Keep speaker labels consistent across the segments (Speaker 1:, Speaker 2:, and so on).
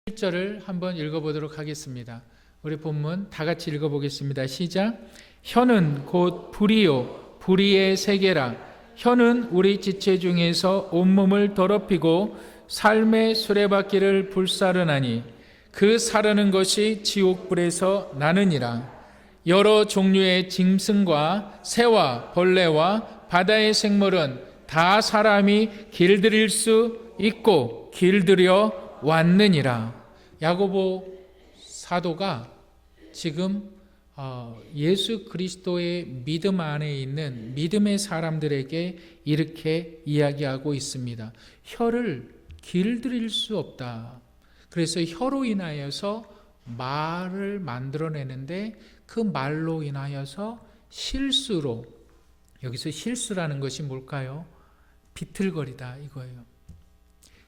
Speaker 1: 1절을 한번 읽어보도록 하겠습니다. 우리 본문 다 같이 읽어보겠습니다. 시작. 혀는 곧 불이요 불의의 세계라. 혀는 우리 지체 중에서 온몸을 더럽히고 삶의 수레바퀴를 불사르나니 그 사르는 것이 지옥불에서 나느니라. 여러 종류의 짐승과 새와 벌레와 바다의 생물은 다 사람이 길들일 수 있고 길들여 왔느니라. 야고보 사도가 지금 예수 그리스도의 믿음 안에 있는 믿음의 사람들에게 이렇게 이야기하고 있습니다. 혀를 길들일 수 없다. 그래서 혀로 인하여서 말을 만들어내는데 그 말로 인하여서 실수로, 여기서 실수라는 것이 뭘까요? 비틀거리다 이거예요.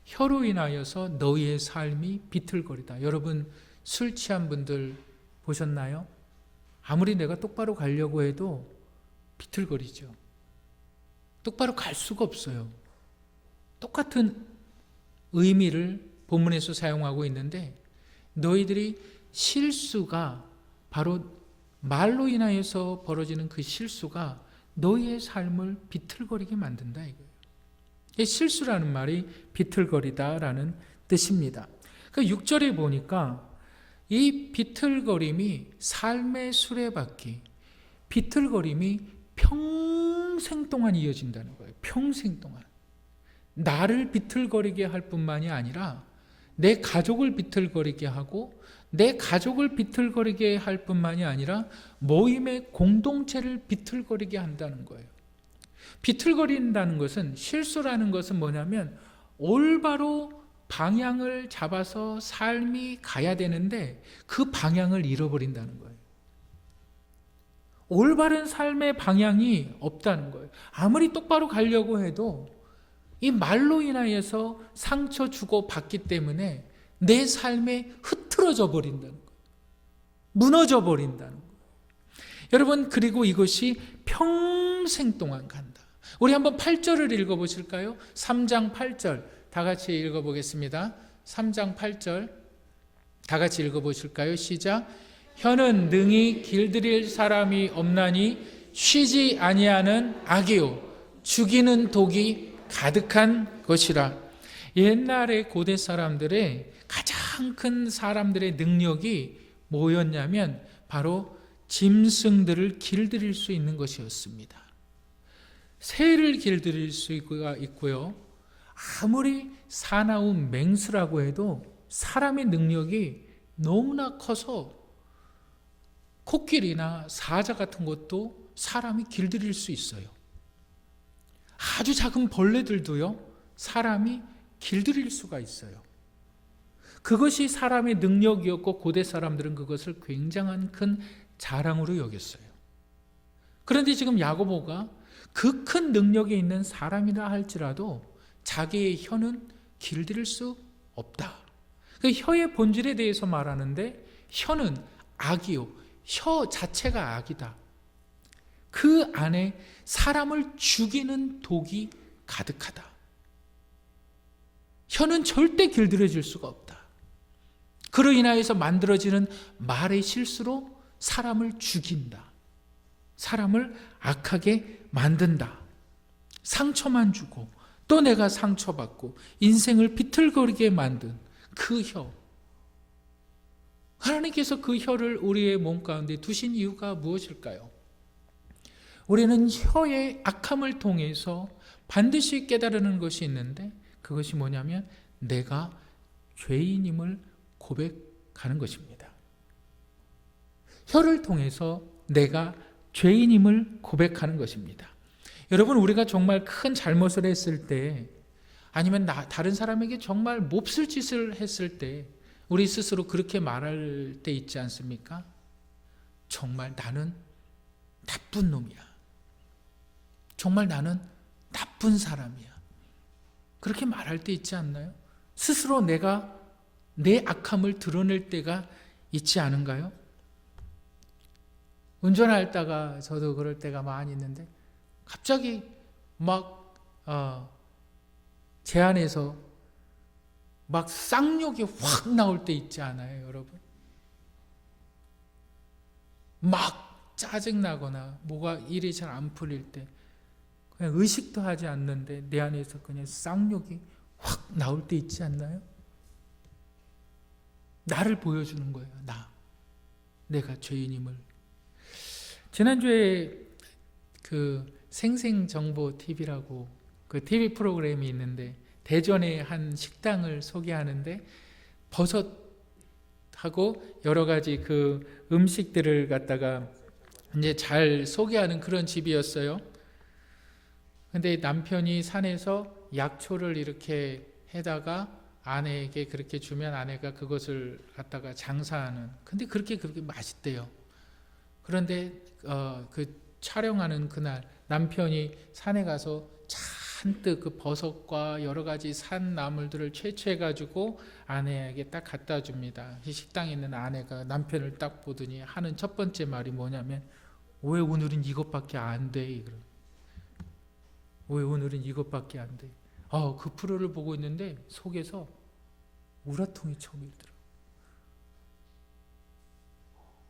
Speaker 1: 혀로 인하여서 너희의 삶이 비틀거리다. 여러분 술 취한 분들 보셨나요? 아무리 내가 똑바로 가려고 해도 비틀거리죠. 똑바로 갈 수가 없어요. 똑같은 의미를 본문에서 사용하고 있는데 너희들이 실수가 바로 말로 인하여서 벌어지는 그 실수가 너희의 삶을 비틀거리게 만든다 이거예요. 실수라는 말이 비틀거리다라는 뜻입니다. 그 6절에 보니까 이 비틀거림이 삶의 수레바퀴, 비틀거림이 평생 동안 이어진다는 거예요. 평생 동안. 나를 비틀거리게 할 뿐만이 아니라 내 가족을 비틀거리게 하고 내 가족을 비틀거리게 할 뿐만이 아니라 모임의 공동체를 비틀거리게 한다는 거예요. 비틀거린다는 것은, 실수라는 것은 뭐냐면 올바로 방향을 잡아서 삶이 가야 되는데 그 방향을 잃어버린다는 거예요. 올바른 삶의 방향이 없다는 거예요. 아무리 똑바로 가려고 해도 이 말로 인하여서 상처 주고 받기 때문에 내 삶에 흐트러져 버린다는 거예요. 무너져 버린다는 거예요. 여러분, 그리고 이것이 평생 동안 간다. 우리 한번 8절을 읽어보실까요? 3장 8절 다 같이 읽어보겠습니다. 3장 8절 다 같이 읽어보실까요? 시작. 혀는 능히 길들일 사람이 없나니 쉬지 아니하는 악이요 죽이는 독이 가득한 것이라. 옛날에 고대 사람들의 가장 큰 사람들의 능력이 뭐였냐면 바로 짐승들을 길들일 수 있는 것이었습니다. 새를 길들일 수 있고요. 아무리 사나운 맹수라고 해도 사람의 능력이 너무나 커서 코끼리나 사자 같은 것도 사람이 길들일 수 있어요. 아주 작은 벌레들도요, 사람이 길들일 수가 있어요. 그것이 사람의 능력이었고 고대 사람들은 그것을 굉장한 큰 자랑으로 여겼어요. 그런데 지금 야고보가 그 큰 능력이 있는 사람이라 할지라도 자기의 혀는 길들일 수 없다. 그 혀의 본질에 대해서 말하는데 혀는 악이요, 혀 자체가 악이다. 그 안에 사람을 죽이는 독이 가득하다. 혀는 절대 길들여질 수가 없다. 그로 인하여서 만들어지는 말의 실수로 사람을 죽인다. 사람을 악하게 만든다. 상처만 주고 또 내가 상처받고 인생을 비틀거리게 만든 그 혀. 하나님께서 그 혀를 우리의 몸 가운데 두신 이유가 무엇일까요? 우리는 혀의 악함을 통해서 반드시 깨달는 것이 있는데 그것이 뭐냐면 내가 죄인임을 고백하는 것입니다. 혀를 통해서 내가 죄인임을 고백하는 것입니다. 여러분, 우리가 정말 큰 잘못을 했을 때 아니면 다른 사람에게 정말 몹쓸 짓을 했을 때 우리 스스로 그렇게 말할 때 있지 않습니까? 정말 나는 나쁜 놈이야. 정말 나는 나쁜 사람이야. 그렇게 말할 때 있지 않나요? 스스로 내가 내 악함을 드러낼 때가 있지 않은가요? 운전할 때가 저도 그럴 때가 많이 있는데 갑자기 막 제 안에서 막 쌍욕이 확 나올 때 있지 않아요, 여러분? 막 짜증나거나 뭐가 일이 잘 안 풀릴 때 그냥 의식도 하지 않는데 내 안에서 그냥 쌍욕이 확 나올 때 있지 않나요? 나를 보여주는 거예요. 내가 죄인임을. 지난주에 그 생생정보 TV라고 그 TV 프로그램이 있는데 대전의 한 식당을 소개하는데 버섯하고 여러 가지 그 음식들을 갖다가 이제 잘 소개하는 그런 집이었어요. 근데 남편이 산에서 약초를 이렇게 해다가 아내에게 그렇게 주면 아내가 그것을 갖다가 장사하는. 근데 그렇게 맛있대요. 그런데 그 촬영하는 그날 남편이 산에 가서 잔뜩 그 버섯과 여러 가지 산 나물들을 채취해가지고 아내에게 딱 갖다 줍니다. 식당에 있는 아내가 남편을 딱 보더니 하는 첫 번째 말이 뭐냐면 왜 오늘은 이것밖에 안 돼? 왜 오늘은 이것밖에 안 돼? 그 프로를 보고 있는데 속에서 우라통이 쳐밀더라고요.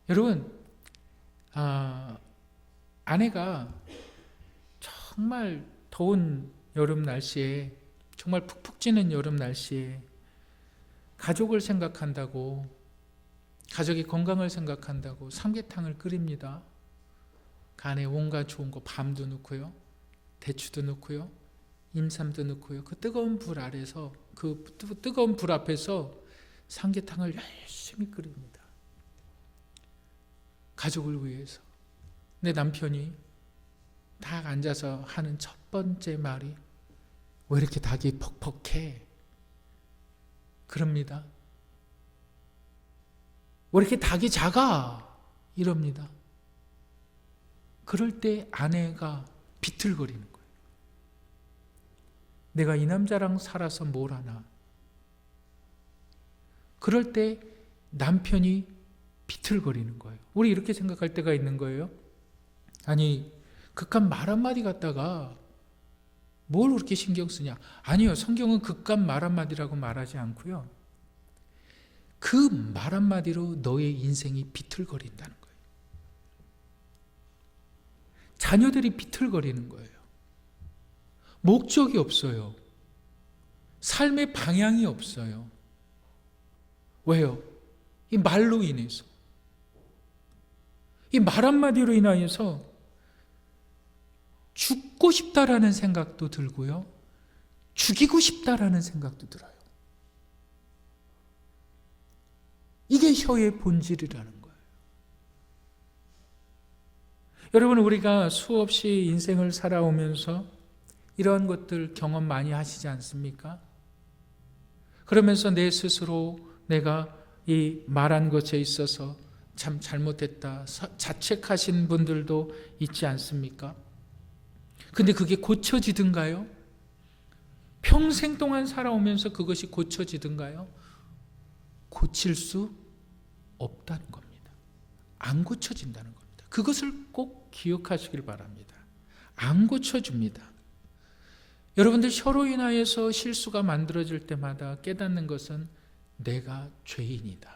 Speaker 1: 여러분, 아내가 정말 더운 여름 날씨에, 정말 푹푹 찌는 여름 날씨에 가족을 생각한다고, 가족의 건강을 생각한다고 삼계탕을 끓입니다. 그 안에 온갖 좋은 거 밤도 넣고요, 대추도 넣고요, 인삼도 넣고요. 그 뜨거운 불 아래서, 그 뜨거운 불 앞에서 삼계탕을 열심히 끓입니다. 가족을 위해서. 내 남편이 딱 앉아서 하는 첫 번째 말이 왜 이렇게 닭이 퍽퍽해? 그럽니다. 왜 이렇게 닭이 작아? 이럽니다. 그럴 때 아내가 비틀거리는 거예요. 내가 이 남자랑 살아서 뭘 하나? 그럴 때 남편이 비틀거리는 거예요. 우리 이렇게 생각할 때가 있는 거예요. 아니, 극한 말 한마디 갖다가 뭘 그렇게 신경 쓰냐? 아니요, 성경은 극한 말 한마디라고 말하지 않고요. 그 말 한마디로 너의 인생이 비틀거린다는 거예요. 자녀들이 비틀거리는 거예요. 목적이 없어요. 삶의 방향이 없어요. 왜요? 이 말로 인해서. 이 말 한마디로 인하여서 죽고 싶다라는 생각도 들고요, 죽이고 싶다라는 생각도 들어요. 이게 혀의 본질이라는 거예요. 여러분, 우리가 수없이 인생을 살아오면서 이러한 것들 경험 많이 하시지 않습니까? 그러면서 내 스스로 내가 이 말한 것에 있어서 참 잘못했다 자책하신 분들도 있지 않습니까? 근데 그게 고쳐지든가요? 평생 동안 살아오면서 그것이 고쳐지든가요? 고칠 수 없다는 겁니다. 안 고쳐진다는 겁니다. 그것을 꼭 기억하시길 바랍니다. 안 고쳐줍니다. 여러분들, 혀로 인하여서 실수가 만들어질 때마다 깨닫는 것은 내가 죄인이다.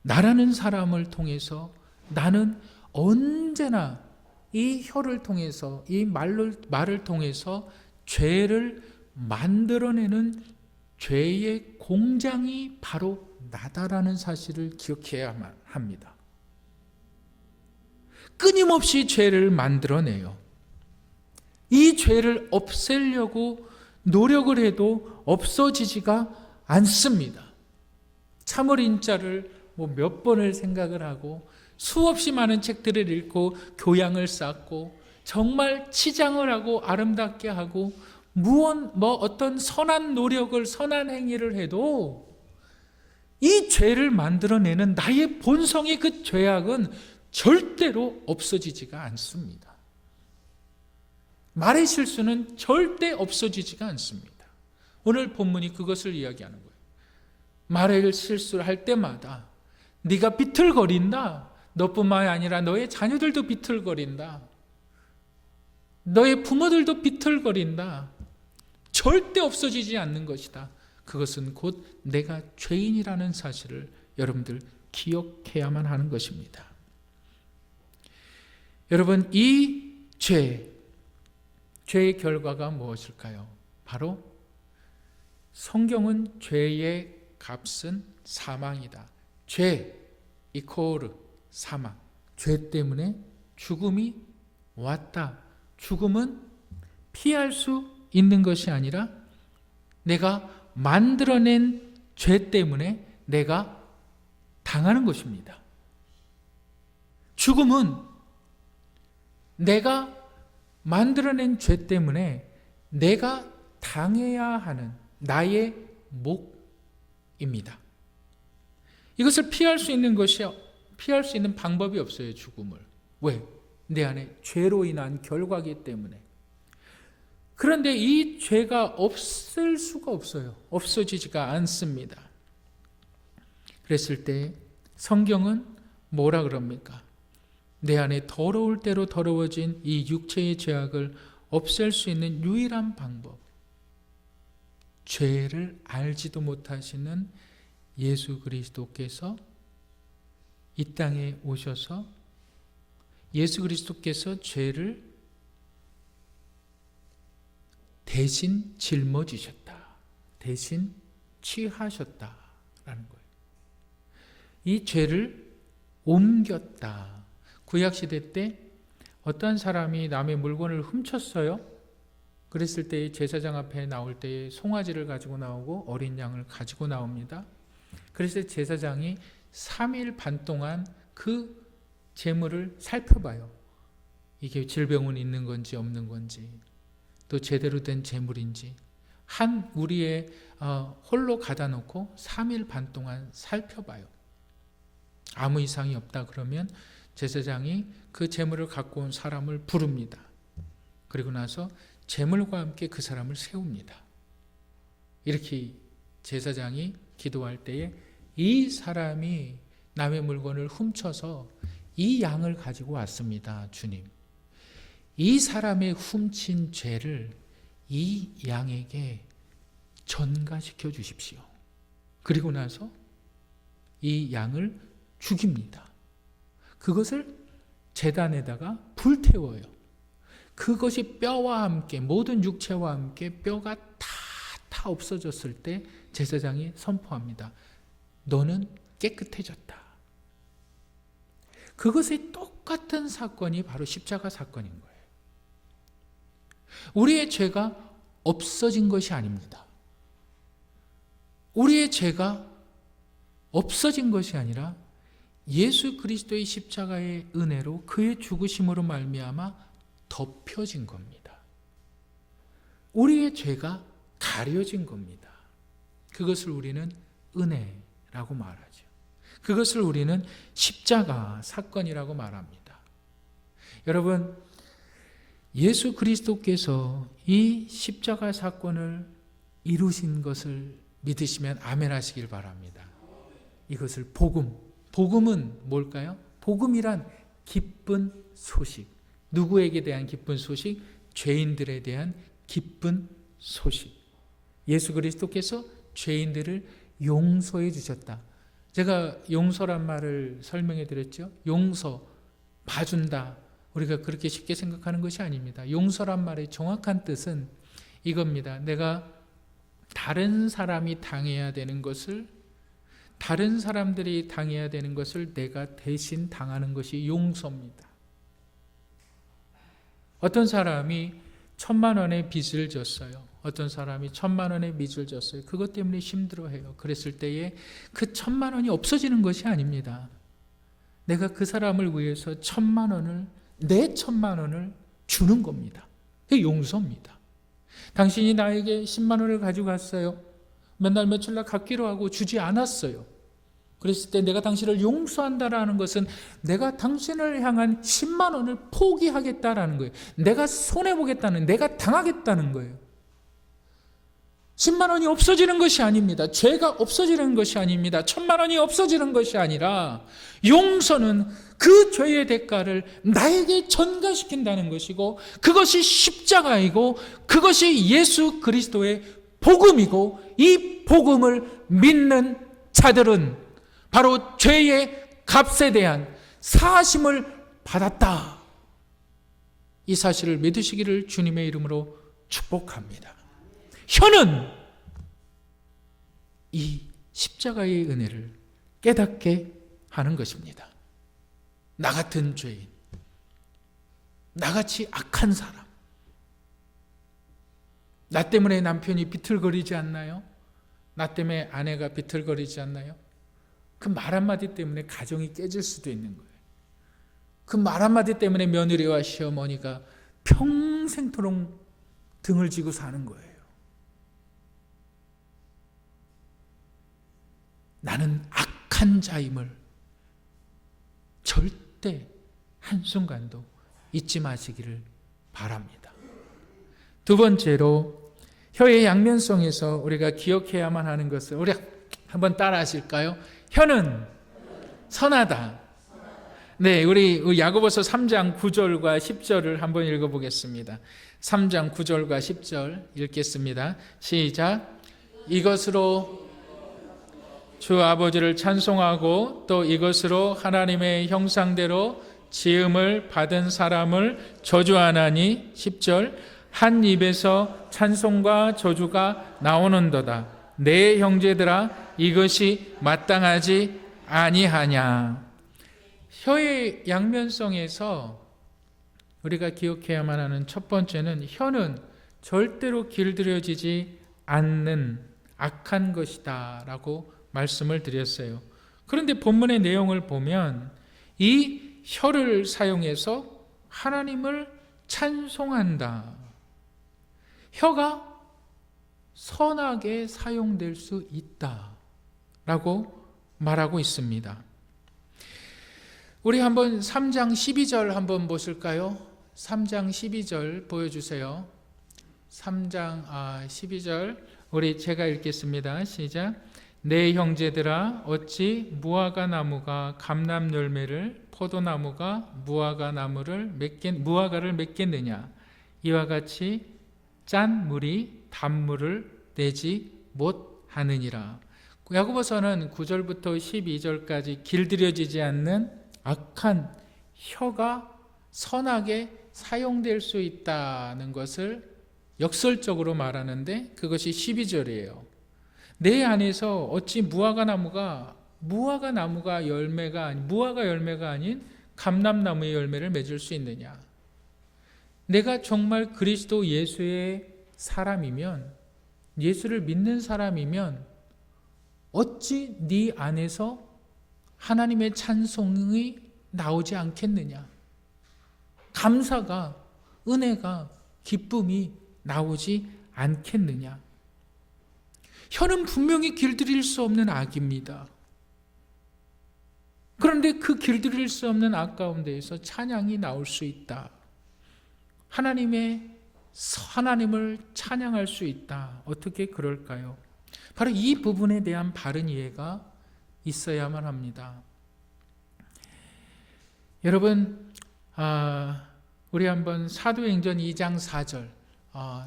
Speaker 1: 나라는 사람을 통해서 나는 언제나 이 혀를 통해서, 이 말을 통해서 죄를 만들어내는 죄의 공장이 바로 나다라는 사실을 기억해야만 합니다. 끊임없이 죄를 만들어내요. 이 죄를 없애려고 노력을 해도 없어지지가 않습니다. 참을인자를 몇 번을 생각을 하고 수없이 많은 책들을 읽고 교양을 쌓고 정말 치장을 하고 아름답게 하고 어떤 선한 노력을, 선한 행위를 해도 이 죄를 만들어내는 나의 본성의 그 죄악은 절대로 없어지지가 않습니다. 말의 실수는 절대 없어지지가 않습니다. 오늘 본문이 그것을 이야기하는 거예요. 말의 실수를 할 때마다 네가 비틀거린다. 너뿐만 아니라 너의 자녀들도 비틀거린다. 너의 부모들도 비틀거린다. 절대 없어지지 않는 것이다. 그것은 곧 내가 죄인이라는 사실을 여러분들 기억해야만 하는 것입니다. 여러분, 이 죄의 결과가 무엇일까요? 바로 성경은 죄의 값은 사망이다. 죄 이코르 사망. 죄 때문에 죽음이 왔다. 죽음은 피할 수 있는 것이 아니라 내가 만들어낸 죄 때문에 내가 당하는 것입니다. 죽음은 내가 만들어낸 죄 때문에 내가 당해야 하는 나의 목입니다. 이것을 피할 수 있는 방법이 없어요, 죽음을. 왜? 내 안에 죄로 인한 결과이기 때문에. 그런데 이 죄가 없을 수가 없어요. 없어지지가 않습니다. 그랬을 때 성경은 뭐라 그럽니까? 내 안에 더러울 대로 더러워진 이 육체의 죄악을 없앨 수 있는 유일한 방법, 죄를 알지도 못하시는 예수 그리스도께서 이 땅에 오셔서 예수 그리스도께서 죄를 대신 짊어지셨다. 대신 취하셨다라는 거예요. 이 죄를 옮겼다. 구약시대 때 어떤 사람이 남의 물건을 훔쳤어요. 그랬을 때 제사장 앞에 나올 때 송아지를 가지고 나오고 어린 양을 가지고 나옵니다. 그래서 제사장이 3일 반 동안 그 재물을 살펴봐요. 이게 질병은 있는 건지 없는 건지, 또 제대로 된 재물인지 한 우리의 홀로 가다 놓고 3일 반 동안 살펴봐요. 아무 이상이 없다 그러면 제사장이 그 재물을 갖고 온 사람을 부릅니다. 그리고 나서 재물과 함께 그 사람을 세웁니다. 이렇게 제사장이 기도할 때에 이 사람이 남의 물건을 훔쳐서 이 양을 가지고 왔습니다. 주님, 이 사람의 훔친 죄를 이 양에게 전가시켜 주십시오. 그리고 나서 이 양을 죽입니다. 그것을 제단에다가 불태워요. 그것이 뼈와 함께, 모든 육체와 함께 뼈가 다 없어졌을 때 제사장이 선포합니다. 너는 깨끗해졌다. 그것이 똑같은 사건이 바로 십자가 사건인 거예요. 우리의 죄가 없어진 것이 아닙니다. 우리의 죄가 없어진 것이 아니라 예수 그리스도의 십자가의 은혜로 그의 죽으심으로 말미암아 덮여진 겁니다. 우리의 죄가 가려진 겁니다. 그것을 우리는 은혜라고 말하죠. 그것을 우리는 십자가 사건이라고 말합니다. 여러분, 예수 그리스도께서 이 십자가 사건을 이루신 것을 믿으시면 아멘 하시길 바랍니다. 이것을 복음은 뭘까요? 복음이란 기쁜 소식. 누구에게 대한 기쁜 소식? 죄인들에 대한 기쁜 소식. 예수 그리스도께서 죄인들을 용서해 주셨다. 제가 용서란 말을 설명해 드렸죠. 용서, 봐준다. 우리가 그렇게 쉽게 생각하는 것이 아닙니다. 용서란 말의 정확한 뜻은 이겁니다. 내가 다른 사람이 당해야 되는 것을, 다른 사람들이 당해야 되는 것을 내가 대신 당하는 것이 용서입니다. 어떤 사람이 1,000만 원의 빚을 졌어요. 어떤 사람이 1,000만 원의 빚을 졌어요. 그것 때문에 힘들어해요. 그랬을 때에 그 1,000만 원이 없어지는 것이 아닙니다. 내가 그 사람을 위해서 1,000만 원을, 내 1,000만 원을 주는 겁니다. 그게 용서입니다. 당신이 나에게 10만 원을 가지고 갔어요. 몇 날 며칠 날 갚기로 하고 주지 않았어요. 그랬을 때 내가 당신을 용서한다라는 것은 내가 당신을 향한 10만 원을 포기하겠다라는 거예요. 내가 손해보겠다는, 내가 당하겠다는 거예요. 10만 원이 없어지는 것이 아닙니다. 죄가 없어지는 것이 아닙니다. 1,000만 원이 없어지는 것이 아니라 용서는 그 죄의 대가를 나에게 전가시킨다는 것이고, 그것이 십자가이고, 그것이 예수 그리스도의 복음이고 이 복음을 믿는 자들은 바로 죄의 값에 대한 사하심을 받았다. 이 사실을 믿으시기를 주님의 이름으로 축복합니다. 혀는 이 십자가의 은혜를 깨닫게 하는 것입니다. 나 같은 죄인, 나같이 악한 사람, 나 때문에 남편이 비틀거리지 않나요? 나 때문에 아내가 비틀거리지 않나요? 그 말 한마디 때문에 가정이 깨질 수도 있는 거예요. 그 말 한마디 때문에 며느리와 시어머니가 평생토록 등을 지고 사는 거예요. 나는 악한 자임을 절대 한순간도 잊지 마시기를 바랍니다. 두 번째로 혀의 양면성에서 우리가 기억해야만 하는 것을 우리 한번 따라 하실까요? 혀는 선하다. 네, 우리 야고보서 3장 9절과 10절을 한번 읽어보겠습니다. 3장 9절과 10절 읽겠습니다. 시작. 이것으로 주 아버지를 찬송하고 또 이것으로 하나님의 형상대로 지음을 받은 사람을 저주하나니 10절. 한 입에서 찬송과 저주가 나오는도다. 내 형제들아 이것이 마땅하지 아니하냐. 혀의 양면성에서 우리가 기억해야만 하는 첫 번째는 혀는 절대로 길들여지지 않는 악한 것이다 라고 말씀을 드렸어요. 그런데 본문의 내용을 보면 이 혀를 사용해서 하나님을 찬송한다. 혀가 선하게 사용될 수 있다라고 말하고 있습니다. 우리 한번 3장 12절 한번 보실까요? 3장 12절 보여주세요. 3장 12절 우리 제가 읽겠습니다. 시작. 내 형제들아 어찌 무화과 나무가 감람 열매를 포도나무가 무화과를 맺겠느냐. 이와 같이 짠 물이 단물을 내지 못하느니라. 야고보서는 9절부터 12절까지 길들여지지 않는 악한 혀가 선하게 사용될 수 있다는 것을 역설적으로 말하는데 그것이 12절이에요. 내 안에서 어찌 무화과 열매가 아닌 감람나무의 열매를 맺을 수 있느냐. 내가 정말 그리스도 예수의 사람이면, 예수를 믿는 사람이면 어찌 네 안에서 하나님의 찬송이 나오지 않겠느냐. 감사가, 은혜가, 기쁨이 나오지 않겠느냐. 혀는 분명히 길들일 수 없는 악입니다. 그런데 그 길들일 수 없는 악 가운데에서 찬양이 나올 수 있다. 하나님을 찬양할 수 있다. 어떻게 그럴까요? 바로 이 부분에 대한 바른 이해가 있어야만 합니다. 여러분, 우리 한번 사도행전 2장 4절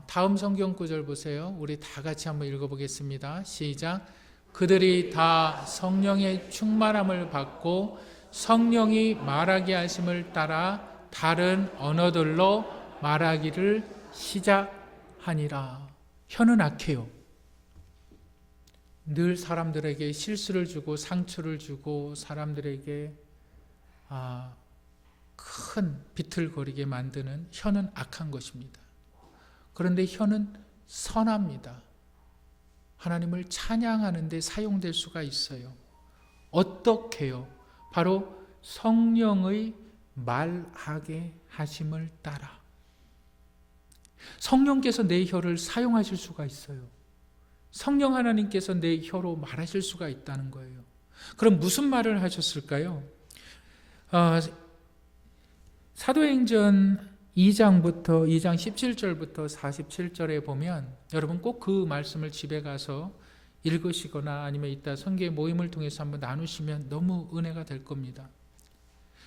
Speaker 1: 다음 성경 구절 보세요. 우리 다 같이 한번 읽어보겠습니다. 시작. 그들이 다 성령의 충만함을 받고 성령이 말하게 하심을 따라 다른 언어들로 말하기를 시작하니라. 혀는 악해요. 늘 사람들에게 실수를 주고 상처를 주고 사람들에게 큰 비틀거리게 만드는 혀는 악한 것입니다. 그런데 혀는 선합니다. 하나님을 찬양하는 데 사용될 수가 있어요. 어떻게요? 바로 성령의 말하게 하심을 따라. 성령께서 내 혀를 사용하실 수가 있어요. 성령 하나님께서 내 혀로 말하실 수가 있다는 거예요. 그럼 무슨 말을 하셨을까요? 사도행전 2장 17절부터 47절에 보면 여러분 꼭 그 말씀을 집에 가서 읽으시거나 아니면 이따 성경 모임을 통해서 한번 나누시면 너무 은혜가 될 겁니다.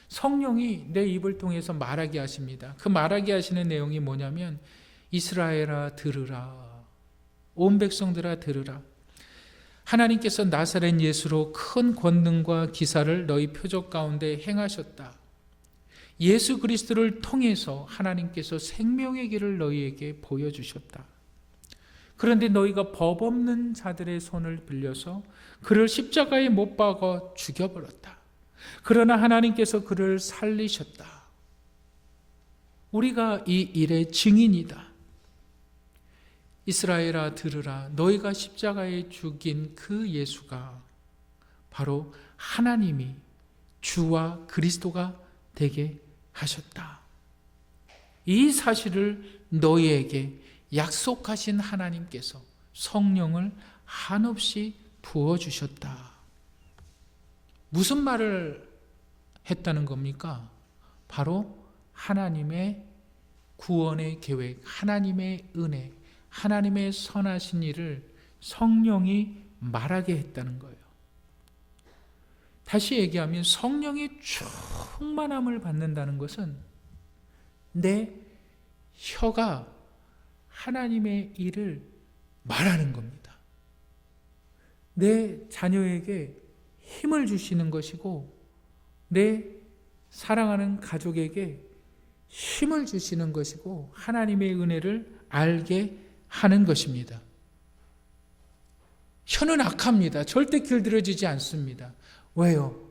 Speaker 1: 성령이 내 입을 통해서 말하게 하십니다. 그 말하게 하시는 내용이 뭐냐면 이스라엘아 들으라. 온 백성들아 들으라. 하나님께서 나사렛 예수로 큰 권능과 기사를 너희 표적 가운데 행하셨다. 예수 그리스도를 통해서 하나님께서 생명의 길을 너희에게 보여주셨다. 그런데 너희가 법 없는 자들의 손을 빌려서 그를 십자가에 못 박아 죽여버렸다. 그러나 하나님께서 그를 살리셨다. 우리가 이 일의 증인이다. 이스라엘아 들으라. 너희가 십자가에 죽인 그 예수가 바로 하나님이 주와 그리스도가 되게 하셨다. 이 사실을 너희에게 약속하신 하나님께서 성령을 한없이 부어주셨다. 무슨 말을 했다는 겁니까? 바로 하나님의 구원의 계획, 하나님의 은혜, 하나님의 선하신 일을 성령이 말하게 했다는 거예요. 다시 얘기하면 성령의 충만함을 받는다는 것은 내 혀가 하나님의 일을 말하는 겁니다. 내 자녀에게 힘을 주시는 것이고 내 사랑하는 가족에게 힘을 주시는 것이고 하나님의 은혜를 알게 하는 것입니다. 혀는 악합니다. 절대 길들여지지 않습니다. 왜요?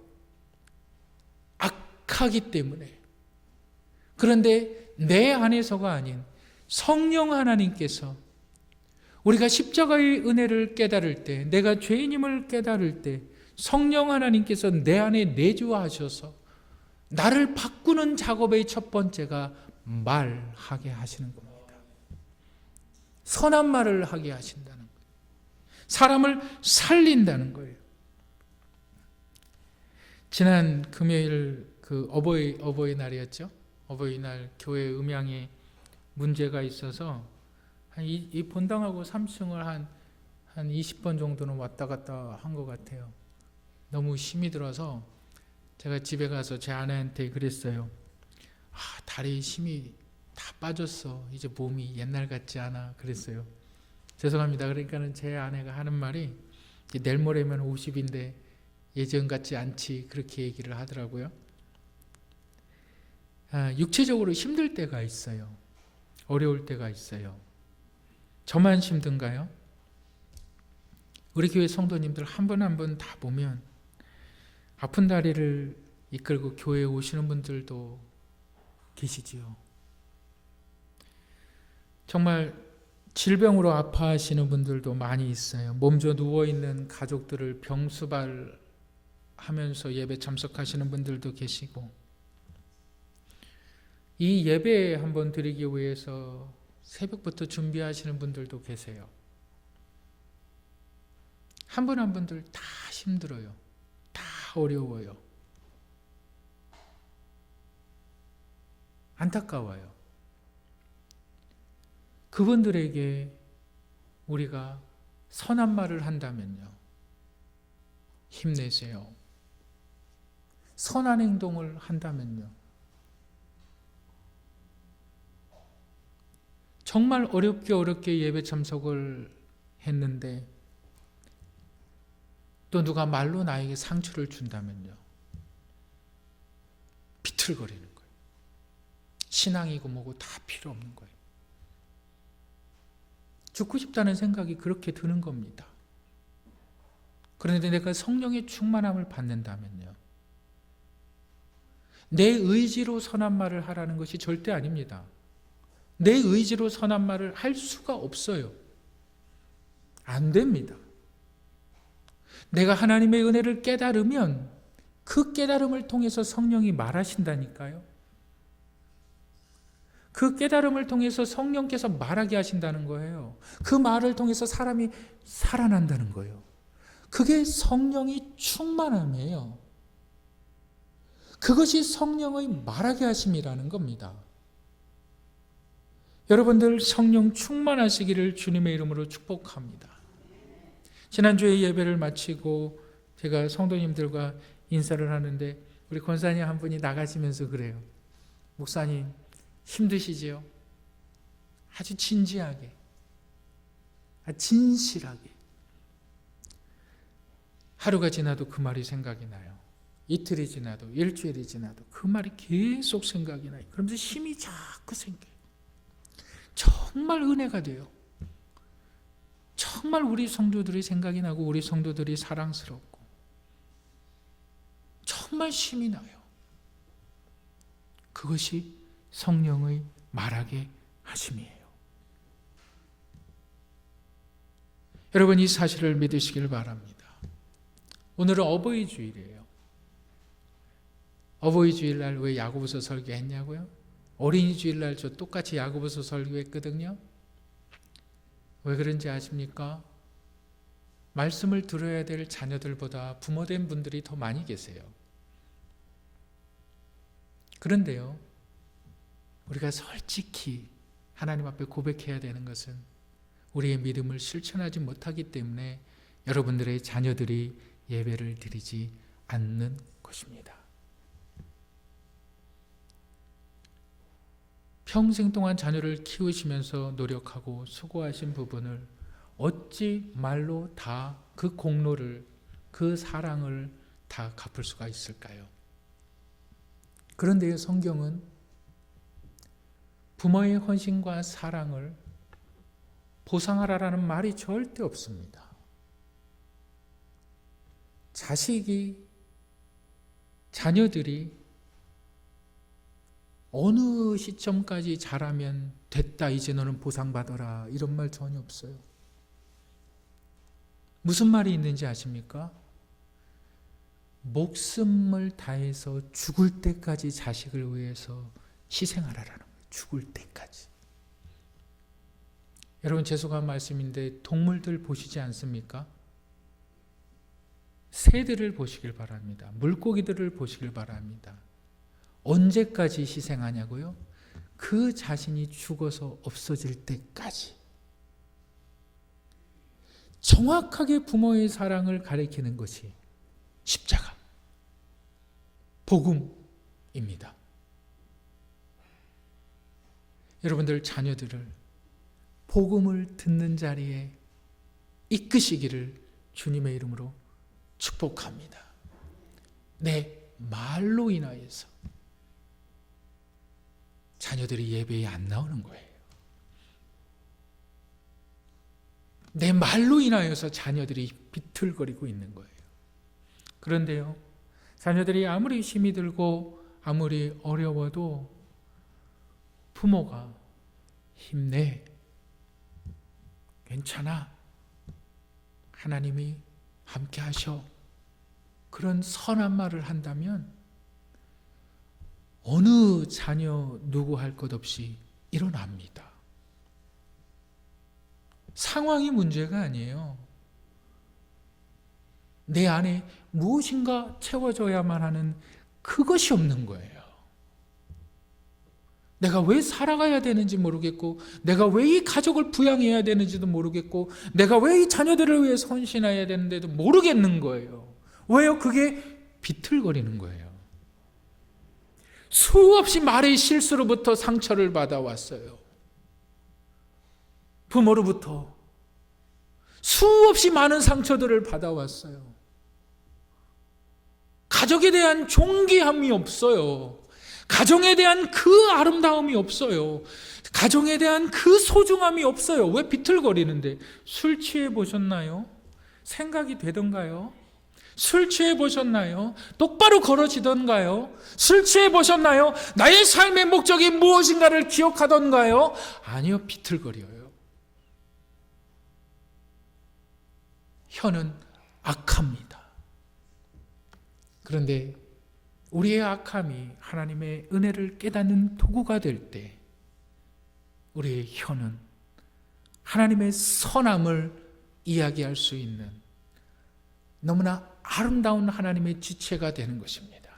Speaker 1: 악하기 때문에. 그런데 내 안에서가 아닌 성령 하나님께서 우리가 십자가의 은혜를 깨달을 때, 내가 죄인임을 깨달을 때 성령 하나님께서 내 안에 내주하셔서 나를 바꾸는 작업의 첫 번째가 말하게 하시는 겁니다. 선한 말을 하게 하신다는 거예요. 사람을 살린다는 거예요. 지난 금요일 어버이날이었죠. 어버이날 교회 음향에 문제가 있어서 이 본당하고 3층을 한 20번 정도는 왔다 갔다 한 것 같아요. 너무 힘이 들어서 제가 집에 가서 제 아내한테 그랬어요. 다리에 힘이 다 빠졌어. 이제 몸이 옛날 같지 않아. 그랬어요. 죄송합니다. 그러니까는 제 아내가 하는 말이 내일 모레면 50인데 예전 같지 않지. 그렇게 얘기를 하더라고요. 육체적으로 힘들 때가 있어요. 어려울 때가 있어요. 저만 힘든가요? 우리 교회 성도님들 한 분 한 분 다 보면 아픈 다리를 이끌고 교회에 오시는 분들도 계시지요. 정말 질병으로 아파하시는 분들도 많이 있어요. 몸져 누워있는 가족들을 병수발하면서 예배 참석하시는 분들도 계시고, 이 예배 한번 드리기 위해서 새벽부터 준비하시는 분들도 계세요. 한 분 한 분들 다 힘들어요. 다 어려워요. 안타까워요. 그분들에게 우리가 선한 말을 한다면요. 힘내세요. 선한 행동을 한다면요. 정말 어렵게 예배 참석을 했는데 또 누가 말로 나에게 상처를 준다면요. 비틀거리는 거예요. 신앙이고 뭐고 다 필요 없는 거예요. 죽고 싶다는 생각이 그렇게 드는 겁니다. 그런데 내가 성령의 충만함을 받는다면요. 내 의지로 선한 말을 하라는 것이 절대 아닙니다. 내 의지로 선한 말을 할 수가 없어요. 안 됩니다. 내가 하나님의 은혜를 깨달으면 그 깨달음을 통해서 성령이 말하신다니까요. 그 깨달음을 통해서 성령께서 말하게 하신다는 거예요. 그 말을 통해서 사람이 살아난다는 거예요. 그게 성령이 충만함이에요. 그것이 성령의 말하게 하심이라는 겁니다. 여러분들 성령 충만하시기를 주님의 이름으로 축복합니다. 지난주에 예배를 마치고 제가 성도님들과 인사를 하는데 우리 권사님 한 분이 나가시면서 그래요. 목사님 힘드시지요? 아주 진지하게 진실하게. 하루가 지나도 그 말이 생각이 나요. 이틀이 지나도 일주일이 지나도 그 말이 계속 생각이 나요. 그러면서 힘이 자꾸 생겨요. 정말 은혜가 돼요. 정말 우리 성도들이 생각이 나고 우리 성도들이 사랑스럽고 정말 힘이 나요. 그것이 성령의 말하게 하심이에요. 여러분, 이 사실을 믿으시길 바랍니다. 오늘은 어버이 주일이에요. 어버이 주일날 왜 야고보서 설교했냐고요? 어린이 주일날 저 똑같이 야고보서 설교했거든요. 왜 그런지 아십니까? 말씀을 들어야 될 자녀들보다 부모된 분들이 더 많이 계세요. 그런데요, 우리가 솔직히 하나님 앞에 고백해야 되는 것은 우리의 믿음을 실천하지 못하기 때문에 여러분들의 자녀들이 예배를 드리지 않는 것입니다. 평생 동안 자녀를 키우시면서 노력하고 수고하신 부분을 어찌 말로 다 그 공로를, 그 사랑을 다 갚을 수가 있을까요? 그런데 성경은 부모의 헌신과 사랑을 보상하라라는 말이 절대 없습니다. 자녀들이 어느 시점까지 자라면 됐다, 이제 너는 보상받아라, 이런 말 전혀 없어요. 무슨 말이 있는지 아십니까? 목숨을 다해서 죽을 때까지 자식을 위해서 희생하라라는 거예요. 죽을 때까지. 여러분, 죄송한 말씀인데 동물들 보시지 않습니까? 새들을 보시길 바랍니다. 물고기들을 보시길 바랍니다. 언제까지 희생하냐고요? 그 자신이 죽어서 없어질 때까지. 정확하게 부모의 사랑을 가리키는 것이 십자가, 복음입니다. 여러분들 자녀들을 복음을 듣는 자리에 이끄시기를 주님의 이름으로 축복합니다. 내 말로 인하여서 자녀들이 예배에 안 나오는 거예요. 내 말로 인하여서 자녀들이 비틀거리고 있는 거예요. 그런데요, 자녀들이 아무리 힘이 들고 아무리 어려워도 부모가 힘내, 괜찮아, 하나님이 함께 하셔, 그런 선한 말을 한다면 어느 자녀 누구 할 것 없이 일어납니다. 상황이 문제가 아니에요. 내 안에 무엇인가 채워져야만 하는 그것이 없는 거예요. 내가 왜 살아가야 되는지 모르겠고, 내가 왜 이 가족을 부양해야 되는지도 모르겠고, 내가 왜 이 자녀들을 위해서 헌신해야 되는데도 모르겠는 거예요. 왜요? 그게 비틀거리는 거예요. 수없이 말의 실수로부터 상처를 받아왔어요. 부모로부터 수없이 많은 상처들을 받아왔어요. 가족에 대한 존귀함이 없어요. 가정에 대한 그 아름다움이 없어요. 가정에 대한 그 소중함이 없어요. 왜 비틀거리는데? 술 취해 보셨나요? 생각이 되던가요? 술 취해 보셨나요? 똑바로 걸어지던가요? 술 취해 보셨나요? 나의 삶의 목적이 무엇인가를 기억하던가요? 아니요, 비틀거려요. 혀는 악합니다. 그런데 우리의 악함이 하나님의 은혜를 깨닫는 도구가 될 때 우리의 혀는 하나님의 선함을 이야기할 수 있는 너무나 아름다운 하나님의 지체가 되는 것입니다.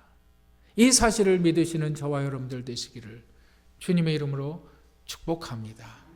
Speaker 1: 이 사실을 믿으시는 저와 여러분들 되시기를 주님의 이름으로 축복합니다.